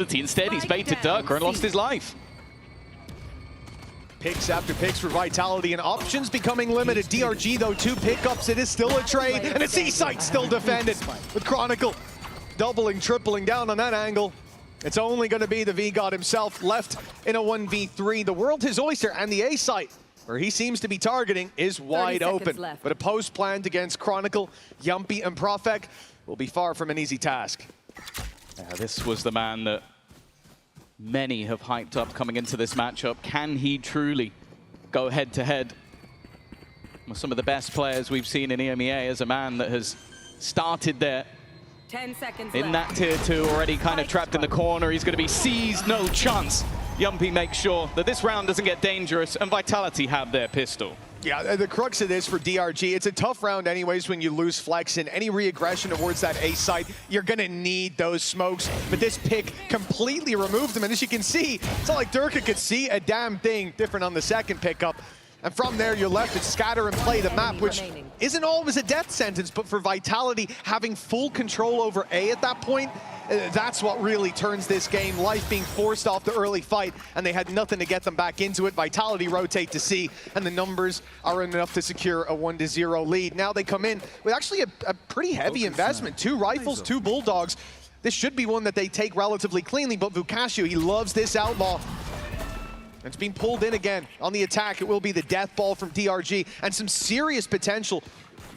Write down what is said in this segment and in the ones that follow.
Instead, he's baited Durka and lost his life. Picks after picks for Vitality and options becoming limited. DRG though, 2 pickups, it is still a trade, and it's C-Site still defended with Chronicle doubling, tripling down on that angle. It's only going to be the V-God himself left in a 1v3. The world, his oyster, and the A-Site, where he seems to be targeting, is wide open. But a post planned against Chronicle, Yumpy, and Profek will be far from an easy task. Yeah, this was the man that many have hyped up coming into this matchup. Can he truly go head-to-head with some of the best players we've seen in EMEA as a man that has started there 10 seconds in left. that tier 2, already kind of trapped in the corner. He's going to be seized, no chance. Yumpy makes sure that this round doesn't get dangerous, and Vitality have their pistol. Yeah, the crux of this for DRG, it's a tough round anyways when you lose Flex, and any re-aggression towards that A site, you're gonna need those smokes. But this pick completely removed them, and as you can see, it's not like Durka could see a damn thing different on the second pickup. And from there, you're left to scatter and play the map, which isn't always a death sentence, but for Vitality, having full control over A at that point, that's what really turns this game. Life being forced off the early fight, and they had nothing to get them back into it. Vitality rotate to C, and the numbers are enough to secure a 1-0 lead. Now they come in with actually a pretty heavy investment. 2 rifles, 2 bulldogs. This should be one that they take relatively cleanly, but Vukashu, he loves this outlaw. It's being pulled in again on the attack. It will be the death ball from DRG, and some serious potential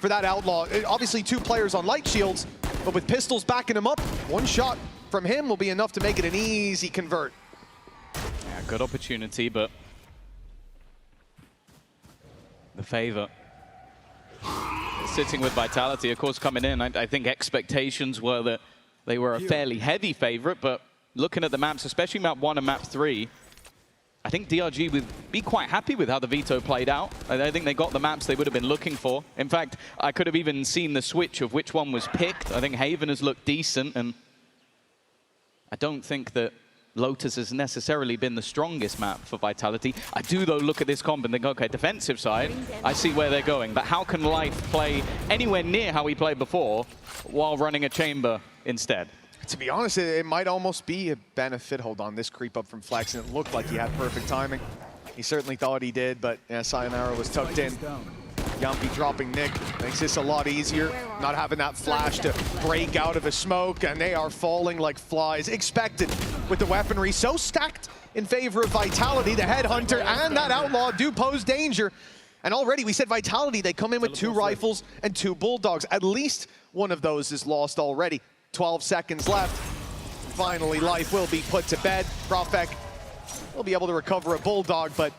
for that outlaw. Obviously 2 players on light shields, but with pistols backing him up, 1 shot from him will be enough to make it an easy convert. Yeah, good opportunity, but the favor sitting with Vitality, of course, coming in. I think expectations were that they were a fairly heavy favorite, but looking at the maps, especially map 1 and map 3, I think DRG would be quite happy with how the veto played out. I think they got the maps they would have been looking for. In fact, I could have even seen the switch of which one was picked. I think Haven has looked decent, and I don't think that Lotus has necessarily been the strongest map for Vitality. I do, though, look at this comp and think, okay, defensive side, I see where they're going. But how can Life play anywhere near how he played before while running a chamber instead? To be honest, it might almost be a benefit. Hold on, this creep up from Flex, and it looked like he had perfect timing. He certainly thought he did, but yeah, Sayonara was tucked in. Yumpy dropping Nick makes this a lot easier, not having that flash to break out of a smoke, and they are falling like flies. Expected with the weaponry so stacked in favor of Vitality. The Headhunter and that Outlaw do pose danger. And already, we said Vitality, they come in with 2 rifles and 2 bulldogs. At least one of those is lost already. 12 seconds left. Finally, Life will be put to bed. Profek will be able to recover a bulldog, but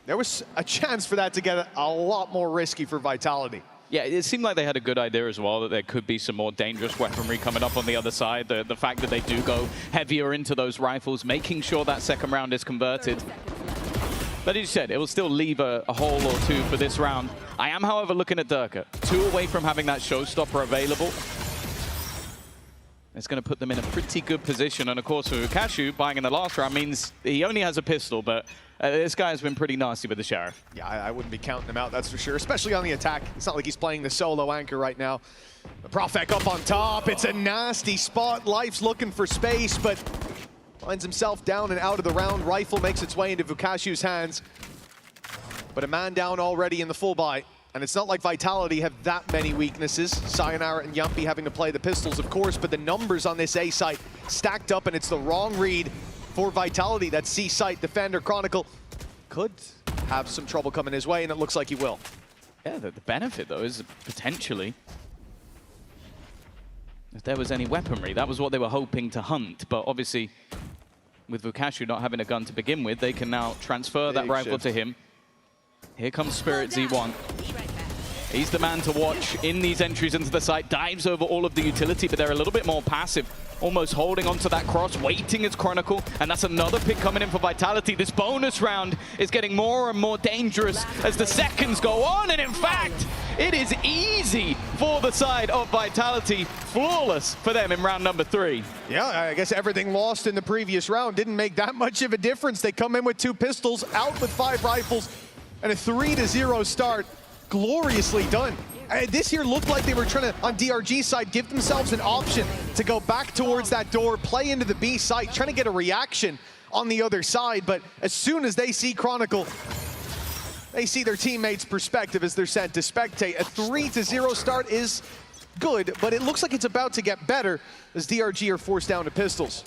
there was a chance for that to get a lot more risky for Vitality. Yeah, it seemed like they had a good idea as well, that there could be some more dangerous weaponry coming up on the other side. The fact that they do go heavier into those rifles, making sure that second round is converted. But as you said, it will still leave a hole or 2 for this round. I am, however, looking at Durka. 2 away from having that showstopper available. It's going to put them in a pretty good position. And of course, for Vukashu, buying in the last round means he only has a pistol, but this guy has been pretty nasty with the Sheriff. Yeah, I wouldn't be counting him out, that's for sure, especially on the attack. It's not like he's playing the solo anchor right now. The Profek up on top. It's a nasty spot. Life's looking for space, but finds himself down and out of the round. Rifle makes its way into Vukashu's hands. But a man down already in the full buy. And it's not like Vitality have that many weaknesses. Sayonara and Yumpy having to play the pistols, of course, but the numbers on this A site stacked up, and it's the wrong read for Vitality. That C site defender, Chronicle, could have some trouble coming his way, and it looks like he will. Yeah, the benefit, though, is potentially, if there was any weaponry, that was what they were hoping to hunt. But obviously, with Vukashu not having a gun to begin with, they can now transfer that rifle to him. Here comes Spirit Z1. He's the man to watch in these entries into the site. Dives over all of the utility, but they're a little bit more passive. Almost holding onto that cross, waiting as Chronicle. And that's another pick coming in for Vitality. This bonus round is getting more and more dangerous as the seconds go on. And in fact, it is easy for the side of Vitality. Flawless for them in round number 3. Yeah, I guess everything lost in the previous round didn't make that much of a difference. They come in with 2 pistols, out with 5 rifles, and a 3-0 start. Gloriously done This here looked like they were trying to, on DRG's side, give themselves an option to go back towards that door, play into the B site, trying to get a reaction on the other side. But as soon as they see Chronicle, they see their teammates' perspective as they're sent to spectate. A 3-0 start is good, but it looks like it's about to get better as DRG are forced down to pistols.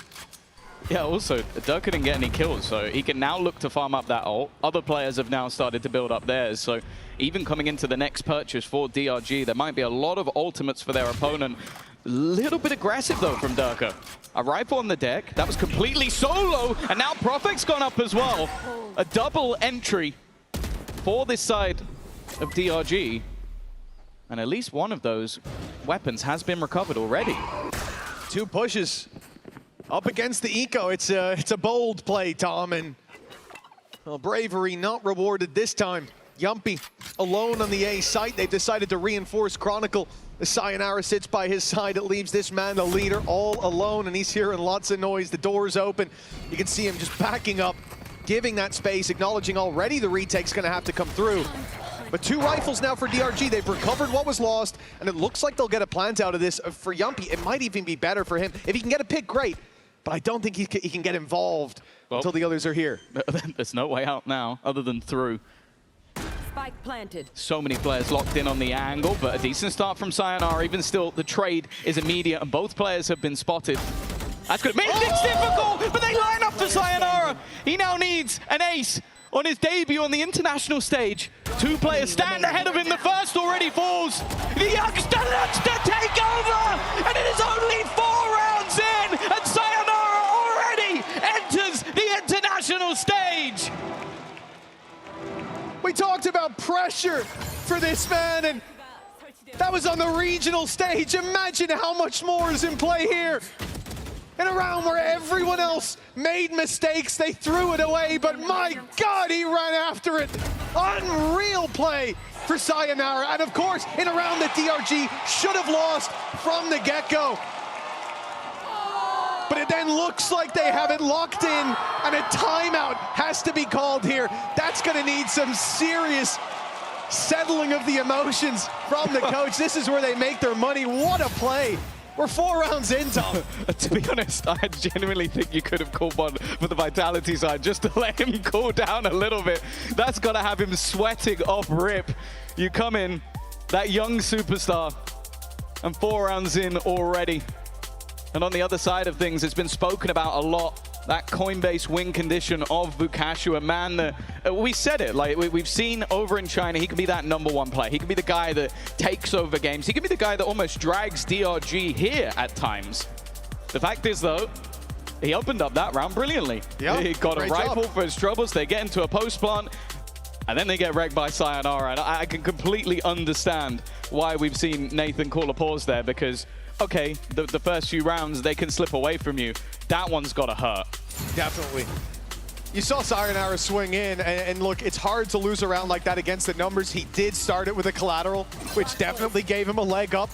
Yeah, also, Dirk didn't get any kills, so he can now look to farm up that ult. Other players have now started to build up theirs, so even coming into the next purchase for DRG, there might be a lot of ultimates for their opponent. A little bit aggressive, though, from Dirk. A rifle on the deck. That was completely solo, and now Prophet's gone up as well. A double entry for this side of DRG. And at least one of those weapons has been recovered already. 2 pushes up against the eco. It's a bold play, Tom, and well, bravery not rewarded this time. Yumpy alone on the A site. They've decided to reinforce Chronicle. The Sayonara sits by his side. It leaves this man, the leader, all alone, and he's hearing lots of noise. The door's open. You can see him just backing up, giving that space, acknowledging already the retake's gonna have to come through. But 2 rifles now for DRG. They've recovered what was lost, and it looks like they'll get a plant out of this. For Yumpy, it might even be better for him. If he can get a pick, great. But I don't think he can get involved until the others are here. There's no way out now other than through. Spike planted. So many players locked in on the angle, but a decent start from Sayonara. Even still, the trade is immediate, and both players have been spotted. That's good. Makes things difficult, but they line up for Sayonara. He now needs an ace on his debut on the international stage. 2 players stand ahead of him. The first already falls. The youngster looks to take over, and it is only 4 rounds in, and Sayonara already enters the international stage. We talked about pressure for this man, and that was on the regional stage. Imagine how much more is in play here. In a round where everyone else made mistakes, they threw it away, but my God, he ran after it. Unreal play for Sayonara, and of course, in a round that DRG should have lost from the get-go. But it then looks like they have it locked in, and a timeout has to be called here. That's gonna need some serious settling of the emotions from the coach. This is where they make their money. What a play. We're 4 rounds in, Tom. To be honest, I genuinely think you could have called one for the Vitality side just to let him cool down a little bit. That's got to have him sweating off rip. You come in, that young superstar, and 4 rounds in already. And on the other side of things, it's been spoken about a lot. That Coinbase win condition of Bukashu, a man that, we said it, like we've seen over in China, he can be that #1 player. He can be the guy that takes over games. He can be the guy that almost drags DRG here at times. The fact is, though, he opened up that round brilliantly. Yep, he got a rifle for his troubles. They get into a post plant, and then they get wrecked by Sayonara. And I can completely understand why we've seen Nathan call a pause there, because okay, the first few rounds, they can slip away from you. That one's got to hurt. Definitely. You saw Sayonara swing in, and look, it's hard to lose a round like that against the numbers. He did start it with a collateral, which definitely gave him a leg up.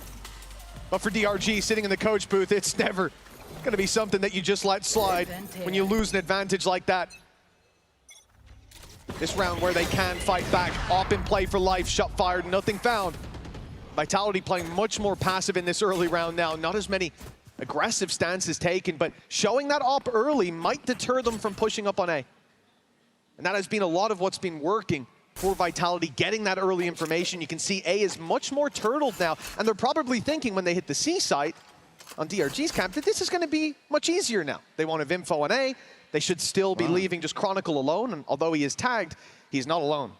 But for DRG, sitting in the coach booth, it's never going to be something that you just let slide when you lose an advantage like that. This round where they can fight back, op in play for life, shot fired, nothing found. Vitality playing much more passive in this early round now. Not as many aggressive stances taken, but showing that op early might deter them from pushing up on A. And that has been a lot of what's been working for Vitality, getting that early information. You can see A is much more turtled now, and they're probably thinking when they hit the C site on DRG's camp that this is going to be much easier now. They won't have info on A. They should still be leaving just Chronicle alone, and although he is tagged, he's not alone.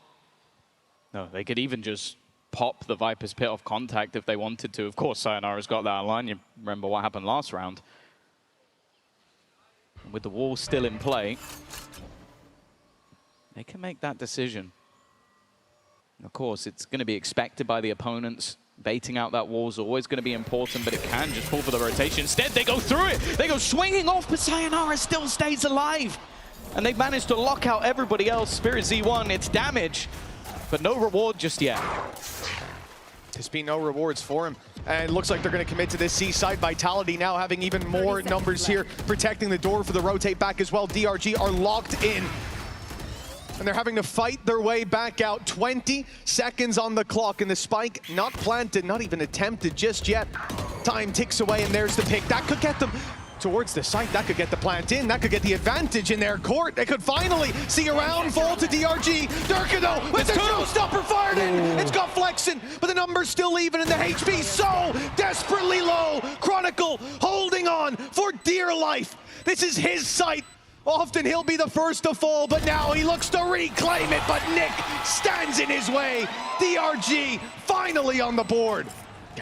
No, they could even just pop the Viper's Pit off contact if they wanted to. Of course, Sayonara's got that line. You remember what happened last round. And with the wall still in play, they can make that decision. Of course, it's going to be expected by the opponents. Baiting out that wall is always going to be important, but it can just fall for the rotation. Instead, they go through it. They go swinging off, but Sayonara still stays alive. And they've managed to lock out everybody else. Spirit Z1, it's damage, but no reward just yet. There's been no rewards for him. And it looks like they're going to commit to this C side. Vitality now having even more numbers here, protecting the door for the rotate back as well. DRG are locked in. And they're having to fight their way back out. 20 seconds on the clock, and the spike not planted, not even attempted just yet. Time ticks away, and there's the pick. That could get them towards the site. That could get the plant in. That could get the advantage in their court. They could finally see a round fall to DRG. Durka, though, with the showstopper fired in. It's got flexing, but the number's still even, and the HP so desperately low. Chronicle holding on for dear life. This is his site. Often he'll be the first to fall, but now he looks to reclaim it, but Nick stands in his way. DRG finally on the board.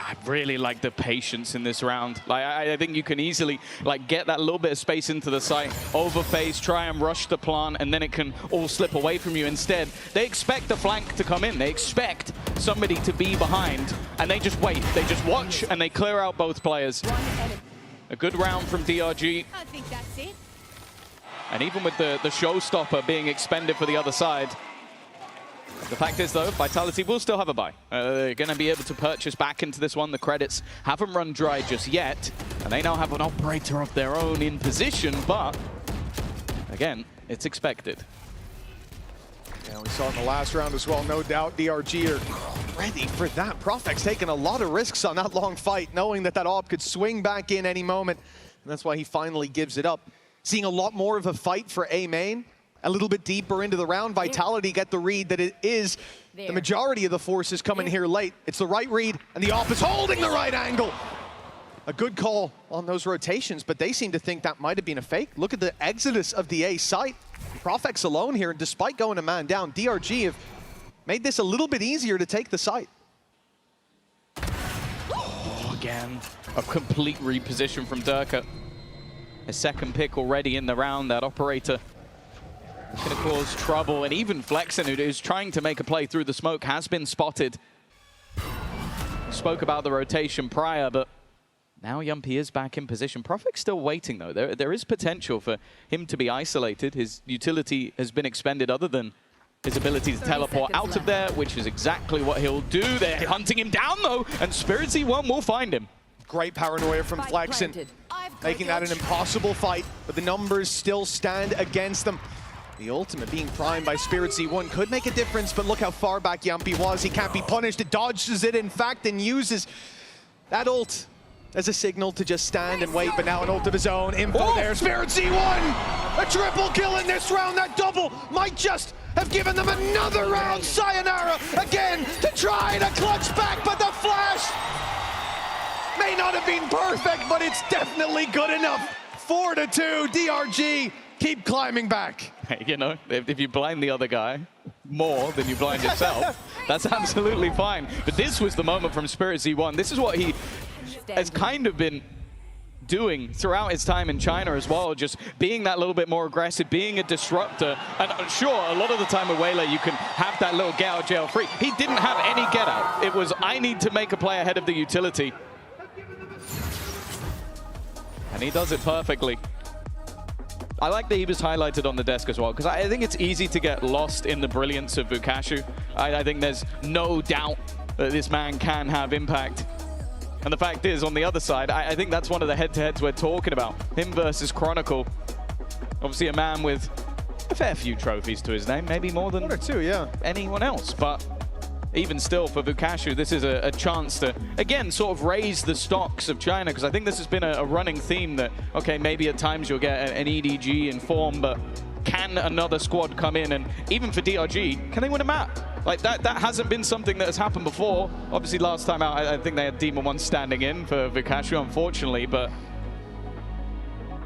I really like the patience in this round. Like, I think you can easily get that little bit of space into the site, overphase, try and rush the plant, and then it can all slip away from you. Instead, they expect the flank to come in. They expect somebody to be behind, and they just wait. They just watch, and they clear out both players. A good round from DRG. I think that's it. And even with the showstopper being expended for the other side, the fact is, though, Vitality will still have a buy. They're going to be able to purchase back into this one. The credits haven't run dry just yet, and they now have an operator of their own in position, but again, it's expected. Yeah, we saw in the last round as well, no doubt DRG are ready for that. Profec's taking a lot of risks on that long fight, knowing that op could swing back in any moment, and that's why he finally gives it up. Seeing a lot more of a fight for A main. A little bit deeper into the round, Vitality get the read that it is the majority of the forces coming here late. It's the right read, and the op is holding the right angle. A good call on those rotations, but they seem to think that might have been a fake. Look at the exodus of the A site. Profec's alone here, and despite going a man down, DRG have made this a little bit easier to take the site. Oh, again, a complete reposition from Durka. A second pick already in the round, that operator. It's going to cause trouble, and even Flexen, who's trying to make a play through the smoke, has been spotted. Spoke about the rotation prior, but now Yumpy is back in position. Profec's still waiting, though. There is potential for him to be isolated. His utility has been expended other than his ability to teleport out of there, which is exactly what he'll do. They're hunting him down, though, and Spiritsy1 will find him. Great paranoia from Flexen, making that an impossible fight, but the numbers still stand against them. The ultimate being primed by Spiritsy1 could make a difference, but look how far back Yumpy was. He can't be punished. It dodges it, in fact, and uses that ult as a signal to just stand and wait, but now an ult of his own. Info there. Spiritsy1! A triple kill in this round. That double might just have given them another round. Sayonara again to try to clutch back, but the flash may not have been perfect, but it's definitely good enough. 4-2, DRG. Keep climbing back. You know, if you blind the other guy more than you blind yourself, that's absolutely fine. But this was the moment from Spiritsy1. This is what he has kind of been doing throughout his time in China as well, just being that little bit more aggressive, being a disruptor. And sure, a lot of the time with Wayler, you can have that little get out jail free. He didn't have any get out. It was, I need to make a play ahead of the utility. And he does it perfectly. I like that he was highlighted on the desk as well, because I think it's easy to get lost in the brilliance of Vukashu. I think there's no doubt that this man can have impact. And the fact is, on the other side, I think that's one of the head-to-heads we're talking about. Him versus Chronicle. Obviously a man with a fair few trophies to his name, maybe more than 1 or 2, yeah, anyone else. But even still, for Vukashu, this is a chance to, again, sort of raise the stocks of China, because I think this has been a running theme that, okay, maybe at times you'll get an EDG in form, but can another squad come in? And even for DRG, can they win a map? Like, that hasn't been something that has happened before. Obviously, last time out, I think they had Demon 1 standing in for Vukashu, unfortunately, but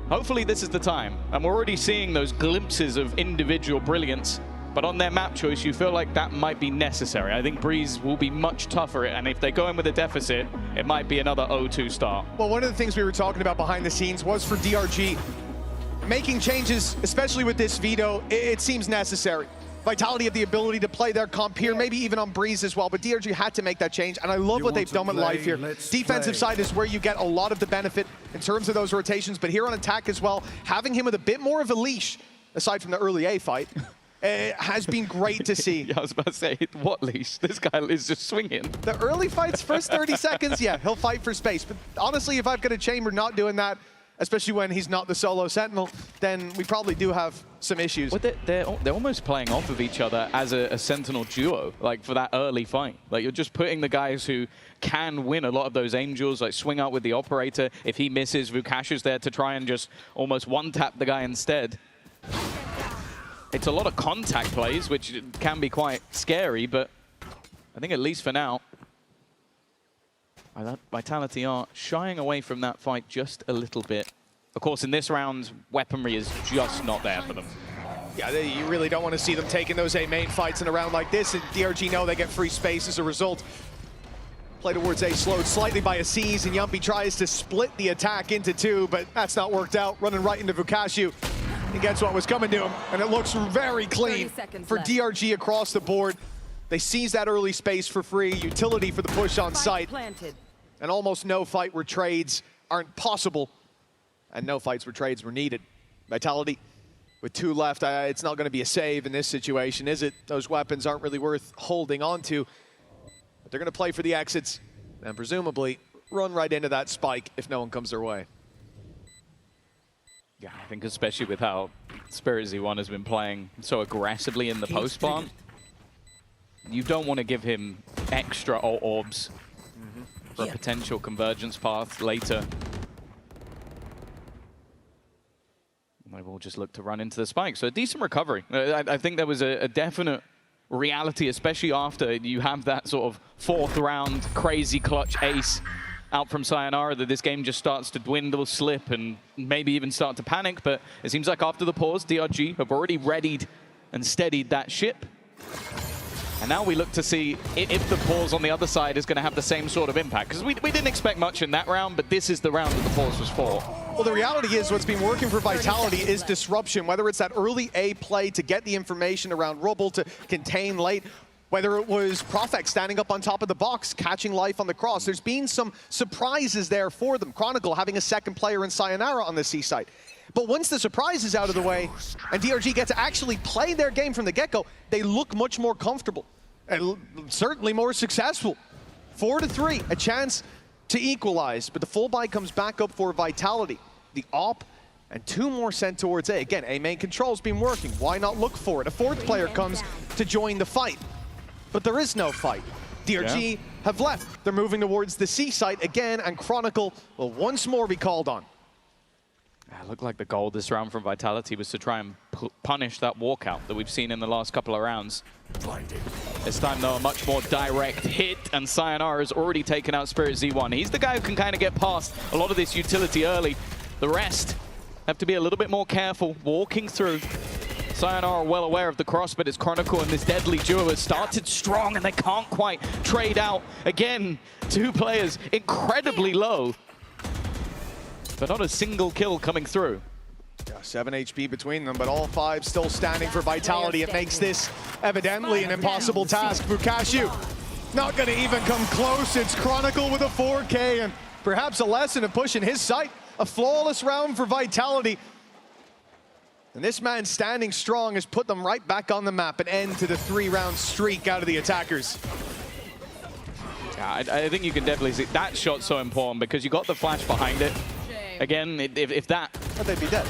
hopefully this is the time. And we're already seeing those glimpses of individual brilliance. But on their map choice, you feel like that might be necessary. I think Breeze will be much tougher, and if they go in with a deficit, it might be another 0-2 start. Well, one of the things we were talking about behind the scenes was for DRG, making changes, especially with this veto, it seems necessary. Vitality have the ability to play their comp here, maybe even on Breeze as well, but DRG had to make that change, and I love what they've done with Life here. Defensive side is where you get a lot of the benefit in terms of those rotations, but here on attack as well, having him with a bit more of a leash, aside from the early A fight, has been great to see. Yeah, I was about to say, what leash? This guy is just swinging. The early fights, first 30 seconds, yeah, he'll fight for space. But honestly, if I've got a chamber not doing that, especially when he's not the solo sentinel, then we probably do have some issues. Well, they're almost playing off of each other as a sentinel duo, like for that early fight. Like you're just putting the guys who can win a lot of those angels, like swing out with the operator. If he misses, Vukash is there to try and just almost one-tap the guy instead. It's a lot of contact plays, which can be quite scary, but I think at least for now, Vitality are shying away from that fight just a little bit. Of course, in this round, weaponry is just not there for them. Yeah, you really don't want to see them taking those A main fights in a round like this, and DRG know they get free space as a result. Play towards A slowed slightly by a C's, and Yumpy tries to split the attack into two, but that's not worked out. Running right into Vukashu. He gets what was coming to him, and it looks very clean for DRG across the board. They seize that early space for free, utility for the push on site, and almost no fight where trades aren't possible, and no fights where trades were needed. Vitality, with 2 left, it's not going to be a save in this situation, is it? Those weapons aren't really worth holding on to, but they're going to play for the exits, and presumably run right into that spike if no one comes their way. Yeah, I think especially with how Spirit Z1 has been playing so aggressively in the post plant, you don't want to give him extra orbs for a potential convergence path later. They will just look to run into the spike. So a decent recovery. I think there was a definite reality, especially after you have that sort of 4th round crazy clutch ace out from Sayonara, that this game just starts to dwindle, slip, and maybe even start to panic. But it seems like after the pause, DRG have already readied and steadied that ship. And now we look to see if the pause on the other side is going to have the same sort of impact. Because we didn't expect much in that round, but this is the round that the pause was for. Well, the reality is what's been working for Vitality is disruption, whether it's that early A play to get the information around Rubble to contain late, whether it was Profek standing up on top of the box, catching life on the cross. There's been some surprises there for them. Chronicle having a second player in Sayonara on the C site. But once the surprise is out of the way and DRG get to actually play their game from the get-go, they look much more comfortable and certainly more successful. 4-3, a chance to equalize, but the full buy comes back up for Vitality. The op and 2 more sent towards A. Again, A main control's been working. Why not look for it? A 4th player comes to join the fight, but there is no fight. DRG have left. They're moving towards the C site again, and Chronicle will once more be called on. It looked like the goal this round from Vitality was to try and punish that walkout that we've seen in the last couple of rounds. This time, though, a much more direct hit, and Sayonara has already taken out Spirit Z1. He's the guy who can kind of get past a lot of this utility early. The rest have to be a little bit more careful walking through. Sayonara are well aware of the cross, but it's Chronicle and this deadly duo has started strong, and they can't quite trade out. Again, 2 players incredibly low, but not a single kill coming through. Yeah, 7 HP between them, but all 5 still standing for Vitality. It makes this evidently an impossible task. Vukashu not going to even come close. It's Chronicle with a 4K, and perhaps a lesson of pushing his sight. A flawless round for Vitality. And this man standing strong has put them right back on the map, an end to the 3-round streak out of the attackers. Yeah, I think you can definitely see that shot's so important because you got the flash behind it. Again, if that they'd be dead.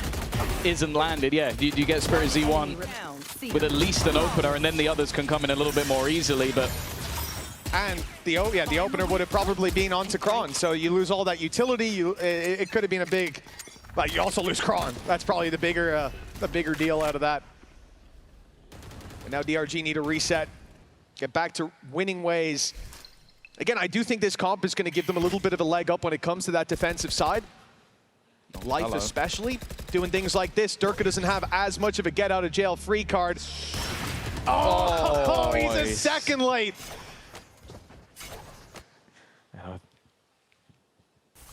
Isn't landed, yeah, you get Spirit Z1 with at least an opener, and then the others can come in a little bit more easily, but... And the opener would have probably been onto Kron, so you lose all that utility. It could have been a big... But you also lose Kron. That's probably the bigger deal out of that. And now DRG need a reset, get back to winning ways. Again, I do think this comp is going to give them a little bit of a leg up when it comes to that defensive side. Life especially, doing things like this. Durka doesn't have as much of a get out of jail free card. Oh, he's a second late.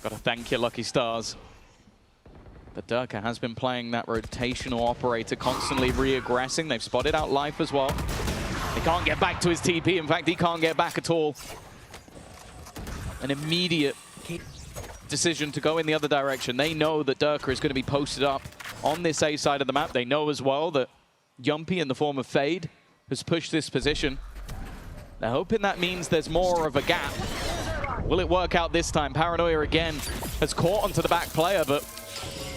Gotta thank your lucky stars. But Durka has been playing that rotational operator, constantly re-aggressing. They've spotted out Life as well. He can't get back to his TP. In fact, he can't get back at all. An immediate decision to go in the other direction. They know that Durka is going to be posted up on this A side of the map. They know as well that Yumpy, in the form of Fade, has pushed this position. They're hoping that means there's more of a gap. Will it work out this time? Paranoia again has caught onto the back player, but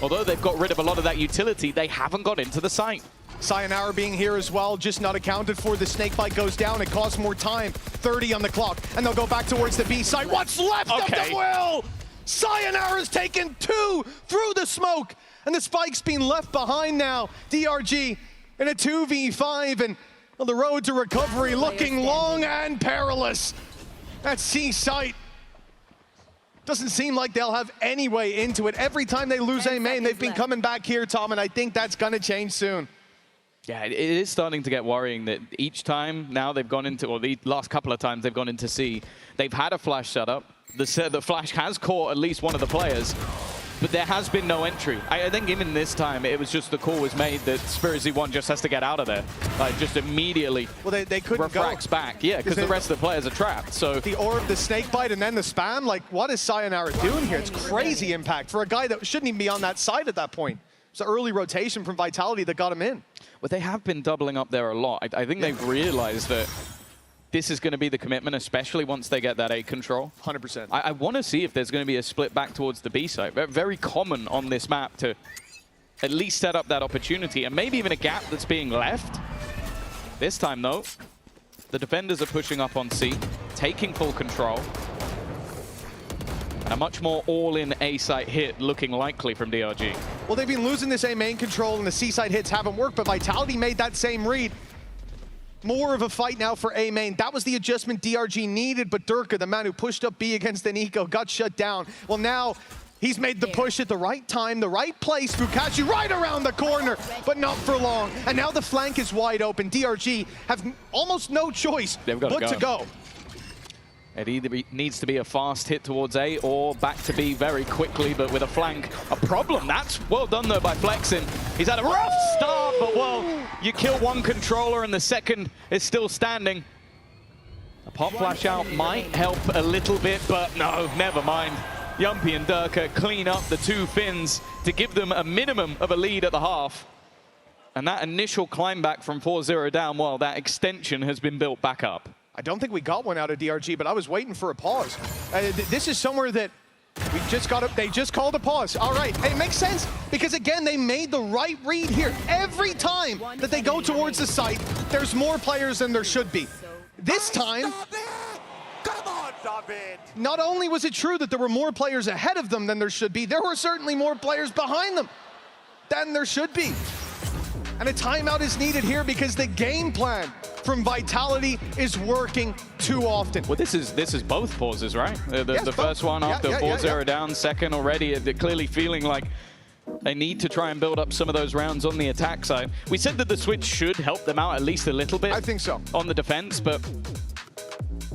although they've got rid of a lot of that utility, they haven't got into the site. Sayonara being here as well, just not accounted for. The snakebite goes down. It costs more time. 30 on the clock. And they'll go back towards the B site. What's left of the will? Sayonara's taken 2 through the smoke. And the spike's being left behind now. DRG in a 2v5. And well, the road to recovery looking long and perilous. That C site doesn't seem like they'll have any way into it. Every time they lose A main, they've been coming back here, Tom, and I think that's going to change soon. Yeah, it is starting to get worrying that each time now they've gone into, or the last couple of times they've gone into C, they've had a flash setup. The flash has caught at least one of the players, but there has been no entry. I think even this time, it was just the call was made that Spirit-Z1 just has to get out of there. Like, just immediately they couldn't refracts back. Yeah, because the rest of the players are trapped. So the orb, the snakebite, and then the spam, like, what is Sayonara doing here? It's crazy impact for a guy that shouldn't even be on that side at that point. It's an early rotation from Vitality that got him in. Well, they have been doubling up there a lot. I think they've realized that this is going to be the commitment, especially once they get that A control. 100%. I want to see if there's going to be a split back towards the B site. Very common on this map to at least set up that opportunity, and maybe even a gap that's being left. This time, though, the defenders are pushing up on C, taking full control. And a much more all-in A-site hit looking likely from DRG. Well, they've been losing this A main control, and the C-site hits haven't worked, but Vitality made that same read. More of a fight now for A main. That was the adjustment DRG needed, but Durka, the man who pushed up B against Nico, got shut down. Well, now he's made the push at the right time, the right place. Fukashi right around the corner, but not for long. And now the flank is wide open. DRG have almost no choice but to go. It either needs to be a fast hit towards A or back to B very quickly, but with a flank, a problem. That's well done, though, by Flexin. He's had a rough start, but, well, you kill one controller and the second is still standing. A pop flash out might help a little bit, but no, never mind. Yumpy and Durka clean up the 2 Finns to give them a minimum of a lead at the half. And that initial climb back from 4-0 down, well, that extension has been built back up. I don't think we got one out of DRG, but I was waiting for a pause. This is somewhere that we just got they just called a pause. All right, and it makes sense because, again, they made the right read here. Every time that they go towards the site, there's more players than there should be. This time, Come on, David. Not only was it true that there were more players ahead of them than there should be, there were certainly more players behind them than there should be. And a timeout is needed here because the game plan from Vitality is working too often. Well, this is both pauses, right? The first one after 4-0 down, second already. They're clearly feeling like they need to try and build up some of those rounds on the attack side. We said that the switch should help them out at least a little bit. I think so. On the defense, but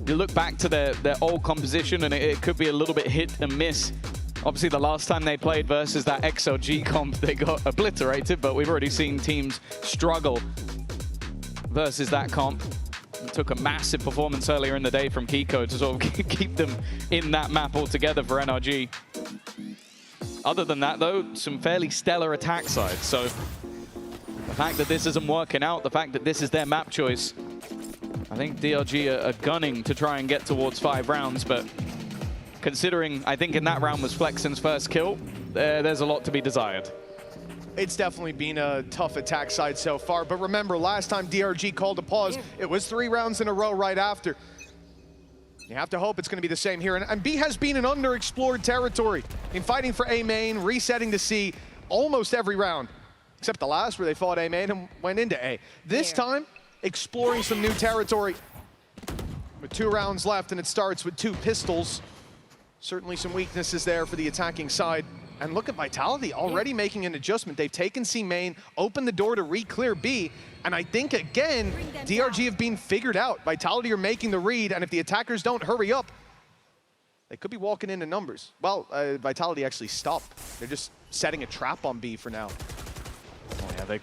you look back to their old composition and it could be a little bit hit and miss. Obviously, the last time they played versus that XLG comp, they got obliterated, but we've already seen teams struggle versus that comp. It took a massive performance earlier in the day from Kiko to sort of keep them in that map altogether for NRG. Other than that, though, some fairly stellar attack sides. So the fact that this isn't working out, the fact that this is their map choice, I think DRG are gunning to try and get towards 5 rounds, but considering I think in that round was Flexin's first kill, there's a lot to be desired. It's definitely been a tough attack side so far, but remember, last time DRG called a pause, it was 3 rounds in a row right after. You have to hope it's going to be the same here. And B has been an underexplored territory in fighting for A main, resetting to C almost every round, except the last where they fought A main and went into A. This time, exploring some new territory with 2 rounds left, and it starts with 2 pistols. Certainly some weaknesses there for the attacking side. And look at Vitality already making an adjustment. They've taken C main, opened the door to re-clear B, and I think, again, DRG have been figured out. Vitality are making the read, and if the attackers don't hurry up, they could be walking into numbers. Well, Vitality actually stopped. They're just setting a trap on B for now. Oh, yeah, they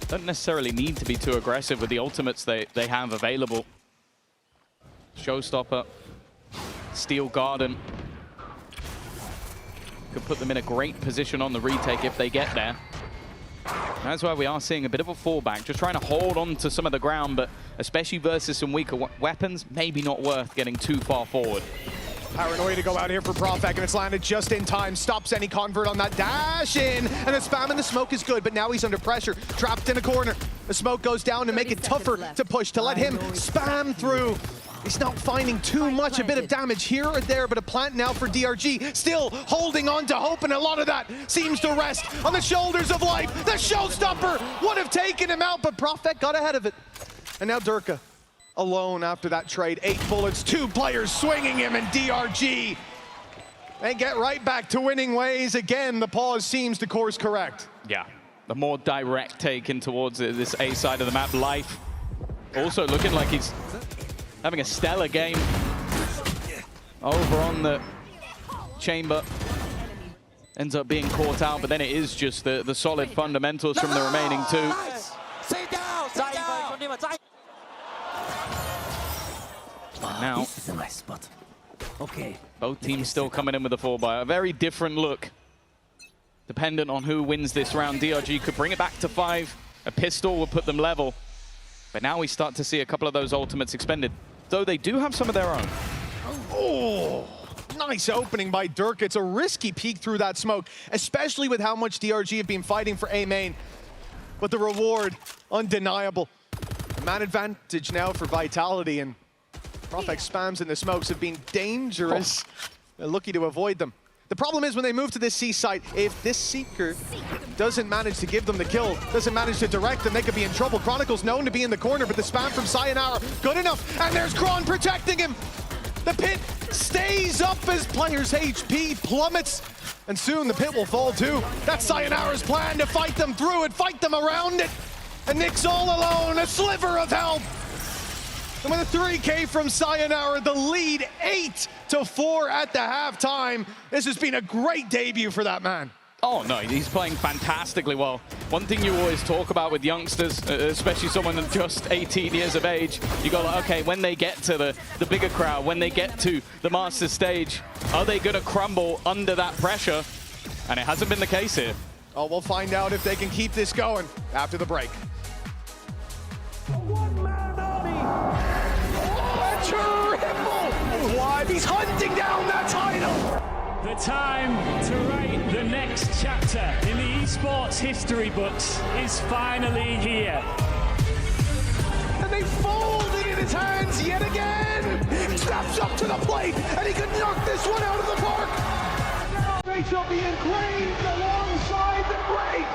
don't necessarily need to be too aggressive with the ultimates they have available. Showstopper, Steel Garden could put them in a great position on the retake if they get there. That's why we are seeing a bit of a fallback, just trying to hold on to some of the ground, but especially versus some weaker weapons, maybe not worth getting too far forward. Paranoia to go out here for Profek, and it's landed just in time. Stops any convert on that dash in, and the spam in the smoke is good, but now he's under pressure, trapped in a corner. The smoke goes down to make it tougher to push, to let him spam through. He's not finding too much, a bit of damage here or there, but a plant now for DRG, still holding on to hope, and a lot of that seems to rest on the shoulders of life. The showstopper would have taken him out, but Profek got ahead of it. And now Durka, alone after that trade. 8 bullets, 2 players swinging him, and DRG, they get right back to winning ways. Again, the pause seems to course correct. Yeah, the more direct take in towards this A side of the map. Life also looking like he's having a stellar game over on the chamber. Ends up being caught out, but then it is just the solid fundamentals from the remaining 2. Now, this is a nice spot. Okay. Both teams still coming in with a 4-buy. A very different look. Dependent on who wins this round, DRG could bring it back to 5. A pistol would put them level. But now we start to see a couple of those ultimates expended, though they do have some of their own. Oh, nice opening by Dirk. It's a risky peek through that smoke, especially with how much DRG have been fighting for A main. But the reward, undeniable. Man advantage now for Vitality, and Profek spams in the smokes have been dangerous. They're lucky to avoid them. The problem is when they move to this C site, if this Seeker doesn't manage to give them the kill, doesn't manage to direct them, they could be in trouble. Chronicle's known to be in the corner, but the spam from Sayonara, good enough. And there's Kron protecting him. The pit stays up as players' HP plummets. And soon the pit will fall too. That's Sayonara's plan, to fight them through it, fight them around it. And Nick's all alone, a sliver of help. And with a 3K from Sayonara, the lead 8-4 at the halftime. This has been a great debut for that man. Oh no, he's playing fantastically well. One thing you always talk about with youngsters, especially someone that's just 18 years of age, you go like, okay, when they get to the bigger crowd, when they get to the master stage, are they gonna crumble under that pressure? And it hasn't been the case here. Oh, we'll find out if they can keep this going after the break. What? He's hunting down that title! The time to write the next chapter in the esports history books is finally here. And they fold it in his hands yet again! He steps up to the plate, and he can knock this one out of the park! They shall be engraved alongside the great!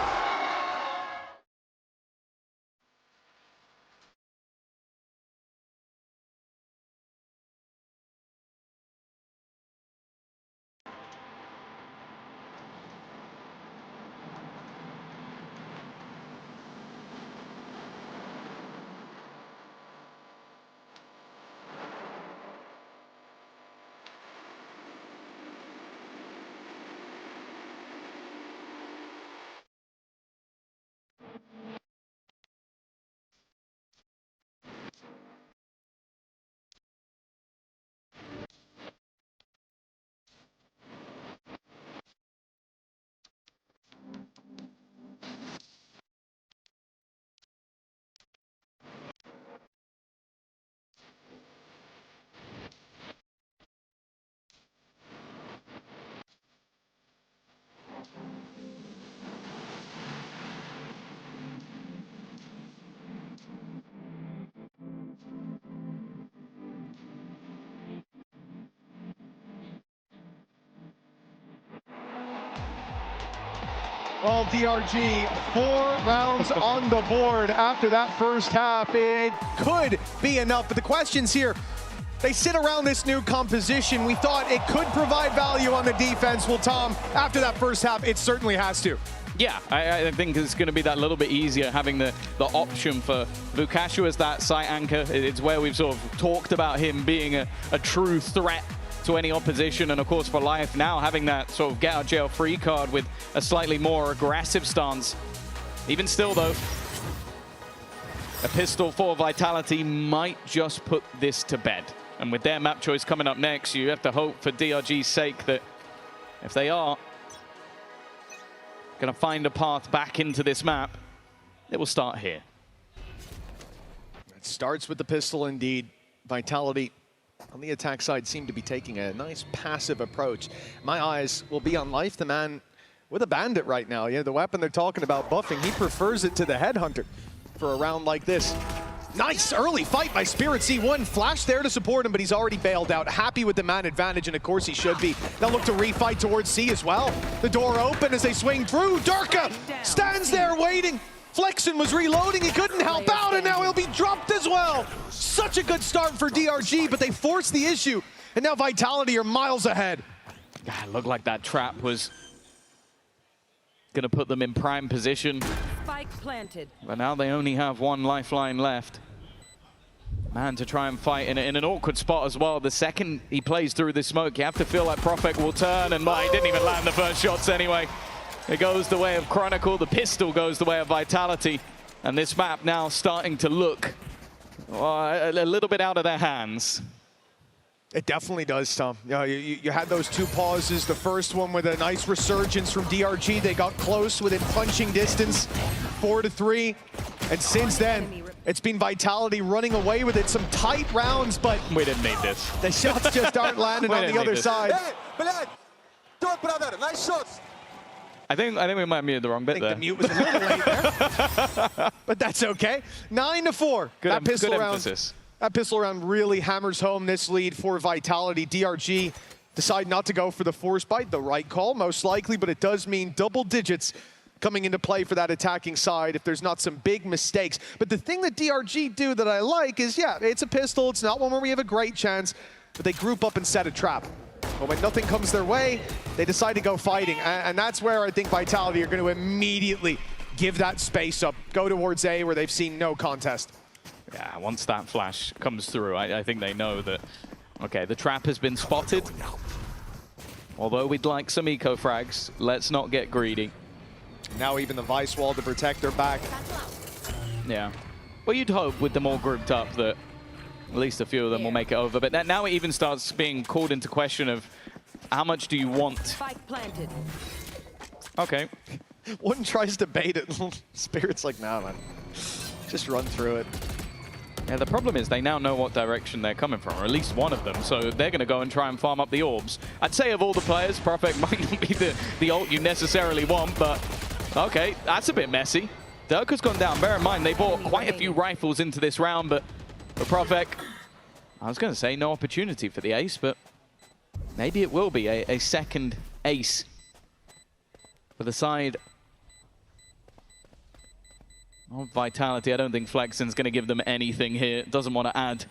Well, DRG, 4 rounds on the board after that first half. It could be enough, but the questions here, they sit around this new composition. We thought it could provide value on the defense. Well, Tom, after that first half, it certainly has to. Yeah, I think it's going to be that little bit easier having the option for Vukashu as that site anchor. It's where we've sort of talked about him being a true threat to any opposition, and of course for Life now having that sort of get out jail free card with a slightly more aggressive stance. Even still though, a pistol for Vitality might just put this to bed. And with their map choice coming up next, you have to hope for DRG's sake that if they are going to find a path back into this map, it will start here. It starts with the pistol indeed. Vitality on the attack side seem to be taking a nice passive approach. My eyes will be on Life, the man with a bandit right now. Yeah, the weapon they're talking about buffing, he prefers it to the headhunter for a round like this. Nice early fight by Spirit Z1. Flash there to support him, but he's already bailed out. Happy with the man advantage, and of course he should be. They'll look to refight towards C as well. The door open as they swing through. Durka stands there waiting. Flexen was reloading, he couldn't help out, and now he'll be dropped as well. Such a good start for DRG, but they forced the issue, and now Vitality are miles ahead. God, it looked like that trap was gonna put them in prime position. Spike planted. But now they only have one lifeline left. Man, to try and fight in an awkward spot as well. The second he plays through the smoke, you have to feel like Prophet will turn, and he didn't even land the first shots anyway. It goes the way of Chronicle, the pistol goes the way of Vitality, and this map now starting to look a little bit out of their hands. It definitely does, Tom. You had those two pauses. The first one with a nice resurgence from DRG. They got close within punching distance, 4-3. And since then, it's been Vitality running away with it. Some tight rounds, but we didn't need this. The shots just aren't landing on the other side. Hey, Bled! Don't, brother. Nice shots. I think we might have muted the wrong bit there. The mute was a little late there. But that's okay. 9-4. That pistol good round. emphasis. That pistol round really hammers home this lead for Vitality. DRG decide not to go for the force bite. The right call, most likely, but it does mean double digits coming into play for that attacking side if there's not some big mistakes. But the thing that DRG do that I like is, yeah, it's a pistol. It's not one where we have a great chance, but they group up and set a trap. But when nothing comes their way, they decide to go fighting. And that's where I think Vitality are going to immediately give that space up, go towards A where they've seen no contest. Yeah, once that flash comes through, I think they know that, okay, the trap has been spotted. Although we'd like some eco frags, let's not get greedy. Now even the Vice Wall to protect their back. Yeah. Well, you'd hope with them all grouped up that at least a few of them will make it over. But now it even starts being called into question of how much do you want? Spike planted. Okay. One tries to bait it. Spirit's like, nah, man. Just run through it. Yeah, the problem is they now know what direction they're coming from, or at least one of them, so they're going to go and try and farm up the orbs. I'd say of all the players, Prophet might not be the ult you necessarily want, but okay, that's a bit messy. Durka's gone down. Bear in mind, they bought quite a few rifles into this round, but for Prophet, I was going to say no opportunity for the ace, but maybe it will be a second ace for the side of Vitality. I don't think Flexen's going to give them anything here. Doesn't want to add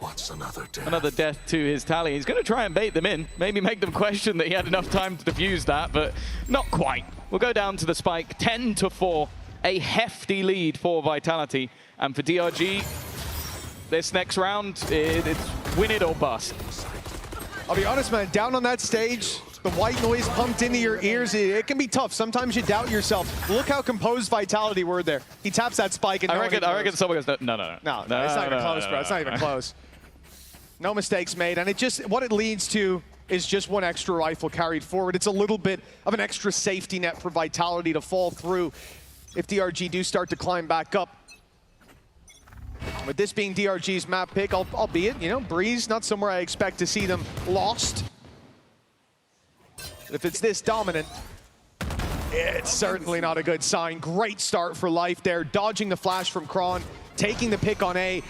another death to his tally. He's going to try and bait them in. Maybe make them question that he had enough time to defuse that, but not quite. We'll go down to the spike. 10-4. A hefty lead for Vitality. And for DRG, this next round, it's win it or bust. I'll be honest, man. Down on that stage, the white noise pumped into your ears, it can be tough. Sometimes you doubt yourself. Look how composed Vitality were there. He taps that spike and I reckon someone goes, no. No, it's not even close, bro. It's not even close. No mistakes made, and what it leads to is just one extra rifle carried forward. It's a little bit of an extra safety net for Vitality to fall through if DRG do start to climb back up. With this being DRG's map pick, albeit, Breeze, not somewhere I expect to see them lost. If it's this dominant, it's certainly not a good sign. Great start for Life there, dodging the flash from Kron, taking the pick on A,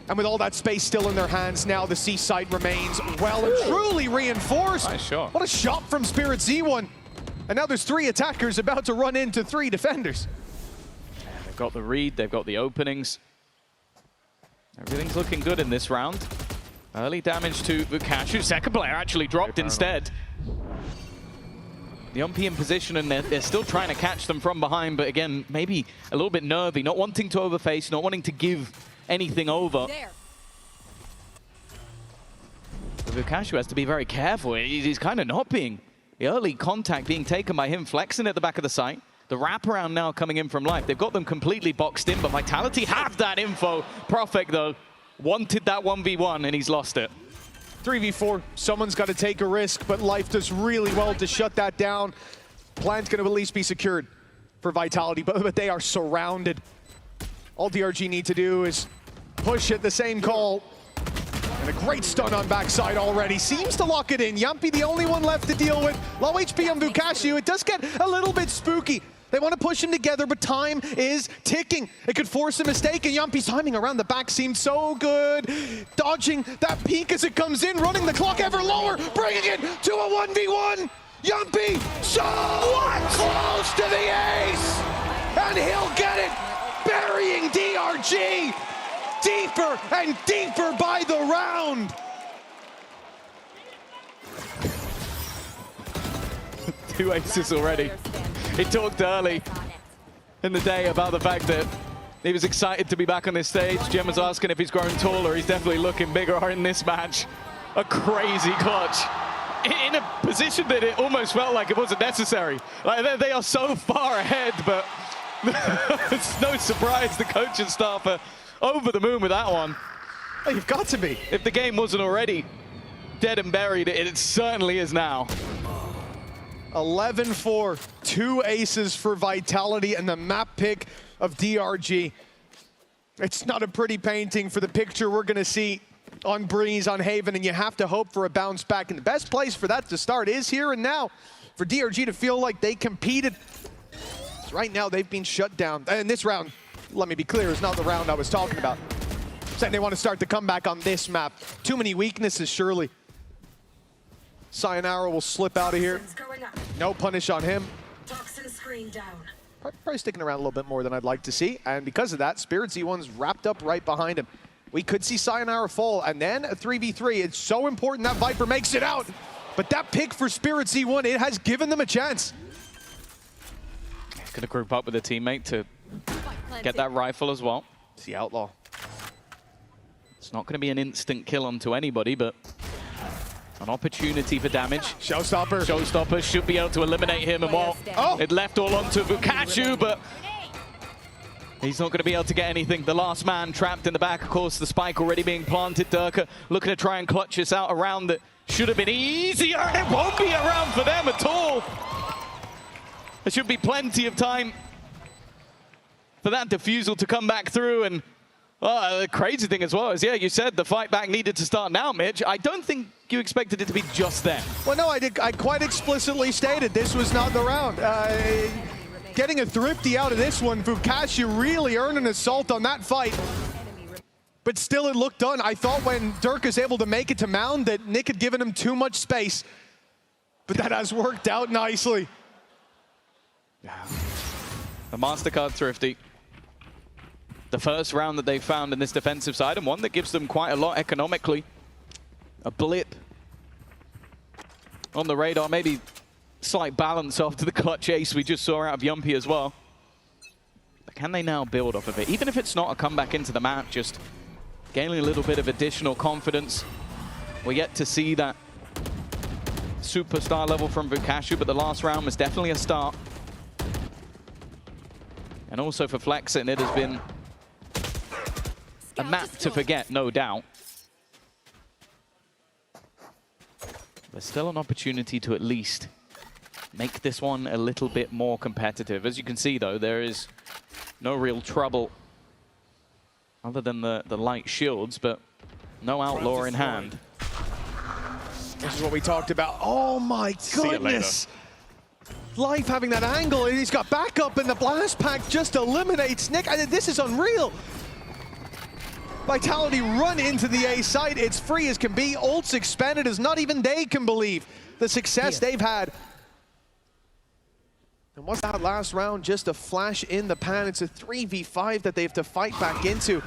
and with all that space still in their hands, now the C site remains well and truly reinforced. Nice shot. What a shot from Spirit Z1. And now there's 3 attackers about to run into 3 defenders. Yeah, they've got the read, they've got the openings. Everything's looking good in this round. Early damage to Vukashu. Second player actually dropped instead. The UMP in position, and they're still trying to catch them from behind, but again, maybe a little bit nervy, not wanting to overface, not wanting to give anything over. Vukashu has to be very careful. He's kind of not being. The early contact being taken by him, flexing at the back of the site. The wraparound now coming in from Life. They've got them completely boxed in, but Vitality have that info. Prophet, though, wanted that 1v1, and he's lost it. 3v4, someone's got to take a risk, but Life does really well to shut that down. Plan's going to at least be secured for Vitality, but they are surrounded. All DRG need to do is push at the same call. And And a great stun on backside already. Seems to lock it in. Yumpy the only one left to deal with. Low HP on Vukashu. It does get a little bit spooky. They want to push him together, but time is ticking. It could force a mistake, and Yumpy's timing around the back seemed so good. Dodging that peek as it comes in, running the clock ever lower, bringing it to a 1v1. Yumpy so close to the ace, and he'll get it, burying DRG deeper and deeper by the round. Two aces already. He talked early in the day about the fact that he was excited to be back on this stage. Jim was asking if he's grown taller. He's definitely looking bigger in this match. A crazy clutch in a position that it almost felt like it wasn't necessary. Like they are so far ahead, but it's no surprise the coach and staff are over the moon with that one. Oh, you've got to be. If the game wasn't already dead and buried, it certainly is now. 11-4, 2 aces for Vitality and the map pick of DRG. It's not a pretty painting for the picture we're gonna see on Breeze, on Haven, and you have to hope for a bounce back. And the best place for that to start is here and now. For DRG to feel like they competed. Right now they've been shut down. And this round, let me be clear, is not the round I was talking about. Saying they want to start the comeback on this map. Too many weaknesses, surely. Sayonara will slip out of here. No punish on him. Toxin screen down. Probably sticking around a little bit more than I'd like to see. And because of that, Spirit Z1's wrapped up right behind him. We could see Sayonara fall, and then a 3v3. It's so important that Viper makes it out. But that pick for Spirit Z1, it has given them a chance. He's going to group up with a teammate to get that rifle as well. It's the Outlaw. It's not going to be an instant kill onto anybody, but an opportunity for damage. Showstopper. Showstopper should be able to eliminate him, and while it left all onto Vukashu, but he's not going to be able to get anything. The last man trapped in the back, of course, the spike already being planted. Durka looking to try and clutch this out around that should have been easier, and it won't be around for them at all. There should be plenty of time for that defusal to come back through, and the crazy thing as well is, yeah, you said the fight back needed to start now, Mitch. I don't think you expected it to be just then. Well, no, I quite explicitly stated this was not the round. Getting a thrifty out of this one, Vukashu really earned an assault on that fight. But still, it looked done. I thought when Durka's able to make it to Mound that Nick had given him too much space. But that has worked out nicely. Yeah. The MasterCard thrifty. The first round that they found in this defensive side, and one that gives them quite a lot economically. A blip on the radar, maybe slight balance after the clutch ace we just saw out of Yumpy as well. But can they now build off of it? Even if it's not a comeback into the map, just gaining a little bit of additional confidence. We're yet to see that superstar level from Vukashu, but the last round was definitely a start. And also for Flexin, it has been a map to forget, no doubt. There's still an opportunity to at least make this one a little bit more competitive. As you can see, though, there is no real trouble other than the light shields, but no Outlaw in hand. This is what we talked about. Oh my goodness! Life having that angle, and he's got backup, and the blast pack just eliminates Nick. This is unreal. Vitality run into the A site. It's free as can be. Ults expanded as not even they can believe the success they've had. And what's that last round? Just a flash in the pan. It's a 3v5 that they have to fight back into.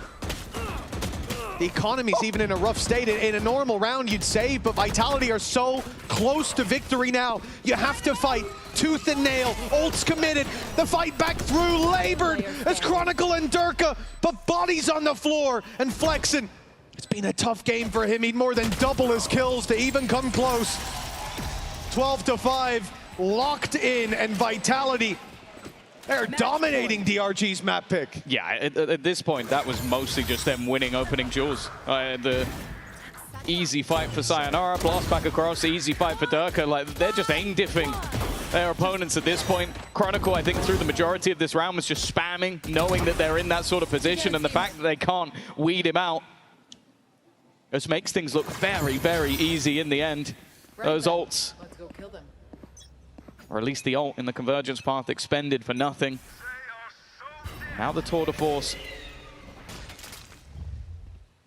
The economy's even in a rough state. In a normal round, you'd say, but Vitality are so close to victory now. You have to fight tooth and nail. Ult's committed. The fight back through, labored as Chronicle and Durka, but bodies on the floor. And Flexin, it's been a tough game for him. He'd more than double his kills to even come close. 12-5, locked in, and Vitality, they're dominating DRG's map pick. Yeah, at this point, that was mostly just them winning opening duels. The easy fight for Sayonara, blast back across, easy fight for Durka. Like, they're just aim diffing their opponents at this point. Chronicle, I think, through the majority of this round was just spamming, knowing that they're in that sort of position, and the fact that they can't weed him out This makes things look very, very easy in the end. Those ults, Let's go kill them. or at least the ult in the convergence path, expended for nothing. Now the tour de force,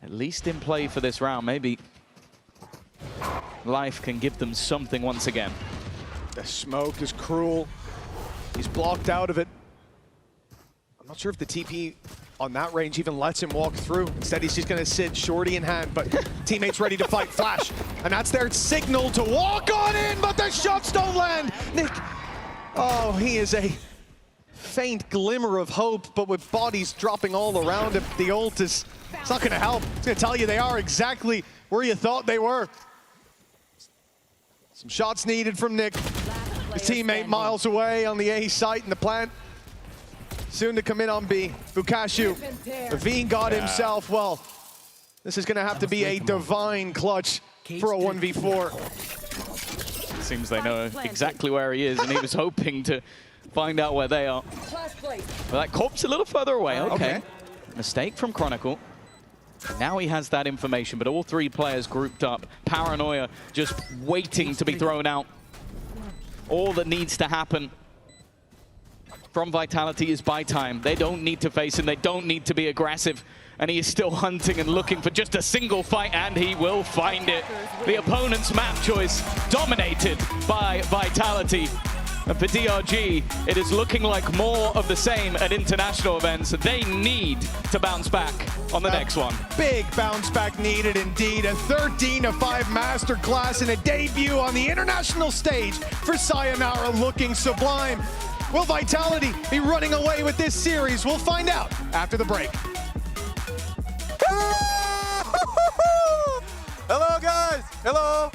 at least in play for this round. Maybe life can give them something once again. The smoke is cruel. He's blocked out of it. I'm not sure if the TP on that range even lets him walk through. Instead, he's just gonna sit shorty in hand, but teammates ready to fight Flash. And that's their signal to walk on in, but the shots don't land. Nick, oh, he is a faint glimmer of hope, but with bodies dropping all around him, the ult is, it's not gonna help. It's gonna tell you they are exactly where you thought they were. Some shots needed from Nick. His teammate miles away on the A site in the plant. Soon to come in on B. Bukashu, the Veen God himself. Well, this is going to have to be a divine clutch for a 1v4. Seems they know exactly where he is, and he was hoping to find out where they are. Well, that corpse a little further away. Okay. Mistake from Chronicle. Now he has that information, but all three players grouped up. Paranoia just waiting to be thrown out. All that needs to happen from Vitality is buy time. They don't need to face him. They don't need to be aggressive. And he is still hunting and looking for just a single fight, and he will find it. The opponent's map choice dominated by Vitality. And for DRG, it is looking like more of the same at international events. They need to bounce back on the next one. Big bounce back needed indeed. A 13-5 masterclass and a debut on the international stage for Sayonara, looking sublime. Will Vitality be running away with this series? We'll find out after the break. Hello, guys. Hello.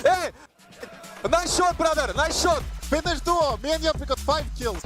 Hey, nice shot, brother. Nice shot. Finish duo. Me and Yop got 5 kills.